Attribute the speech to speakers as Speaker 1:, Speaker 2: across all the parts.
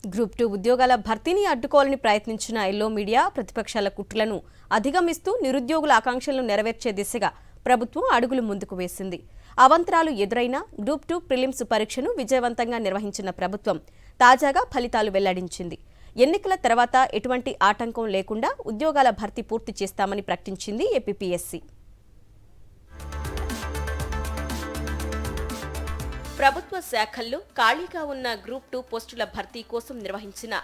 Speaker 1: Group 2 ఉద్యోగాల భర్తీని అడ్డుకోవాలని ప్రయత్నించిన yellow media ప్రతిపక్షాల కుట్రలను అధిగమిస్తూ నిరుద్యోగుల ఆకాంక్షలను నెరవేర్చే దిశగా ప్రభుత్వం అడుగులు ముందుకు వేసింది. అవంతరాలు ఎదురైన గ్రూప్ 2 ప్రిలిమ్స్ పరీక్షను విజయవంతంగా నిర్వహించిన ప్రభుత్వం తాజాగా ఫలితాలు వెల్లడించింది. ఎన్నికల తర్వాత ఎటువంటి ఆటంకం లేకుండా ఉద్యోగాల భర్తీ పూర్తి చేస్తామని ప్రకటించింది ఏపీపీఎస్సీ. ప్రభుత్వ శాఖల్లో ఖాళీగా ఉన్న గ్రూప్ 2 పోస్టుల భర్తీ కోసం నిర్వహించిన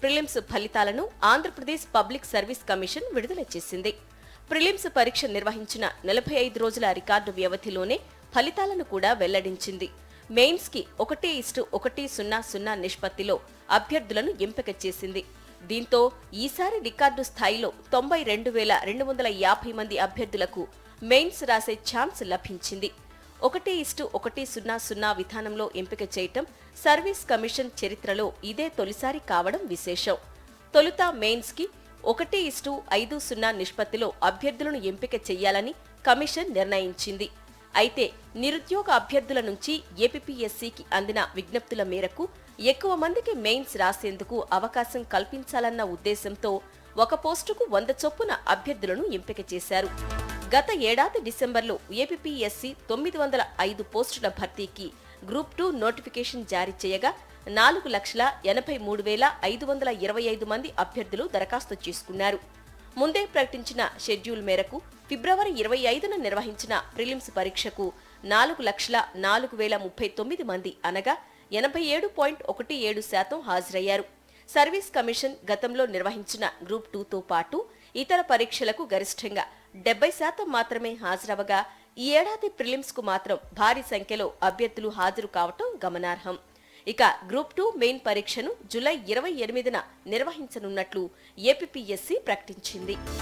Speaker 1: ప్రిలిమ్స్ ఫలితాలను ఆంధ్రప్రదేశ్ పబ్లిక్ సర్వీస్ కమిషన్ విడుదల చేసింది. ప్రిలిమ్స్ పరీక్ష నిర్వహించిన 45 రోజుల రికార్డు వ్యవధిలోనే ఫలితాలను కూడా వెల్లడించింది. మెయిన్స్ కి 1:100 నిష్పత్తిలో అభ్యర్థులను ఎంపిక చేసింది. దీంతో ఈసారి రికార్డు స్థాయిలో 92,250 మంది అభ్యర్థులకు మెయిన్స్ రాసే ఛాన్స్ లభించింది. 1:100 విధానంలో ఎంపిక చేయటం సర్వీస్ కమిషన్ చరిత్రలో ఇదే తొలిసారి కావడం విశేషం. తొలుత మెయిన్స్ కి 1:50 నిష్పత్తిలో అభ్యర్థులను ఎంపిక చేయాలని కమిషన్ నిర్ణయించింది. అయితే నిరుద్యోగ అభ్యర్థుల నుంచి ఏపీపీఎస్సీకి అందిన విజ్ఞప్తుల మేరకు ఎక్కువ మందికి మెయిన్స్ రాసేందుకు అవకాశం కల్పించాలన్న ఉద్దేశంతో ఒక పోస్టుకు 100 చొప్పున అభ్యర్థులను ఎంపిక చేశారు. గత ఏడాది డిసెంబర్లో ఏపీపీఎస్సీ 905 పోస్టుల భర్తీకి గ్రూప్ 2 నోటిఫికేషన్ జారీ చేయగా 4,83,525 మంది అభ్యర్థులు దరఖాస్తు చేసుకున్నారు. ముందే ప్రకటించిన షెడ్యూల్ మేరకు ఫిబ్రవరి 25న నిర్వహించిన ప్రిలిమ్స్ పరీక్షకు 4,04,039 మంది అనగా 87.17% హాజరయ్యారు. సర్వీస్ కమిషన్ గతంలో నిర్వహించిన గ్రూప్ 2తో పాటు ఇతర పరీక్షలకు గరిష్టంగా 70% మాత్రమే హాజరవగా ఈ ఏడాది ప్రిలిమ్స్ కు మాత్రం భారీ సంఖ్యలో అభ్యర్థులు హాజరు కావటం గమనార్హం. ఇక గ్రూప్ 2 మెయిన్ పరీక్షను జూలై 28న నిర్వహించనున్నట్లు ఏపీపీఎస్సీ ప్రకటించింది.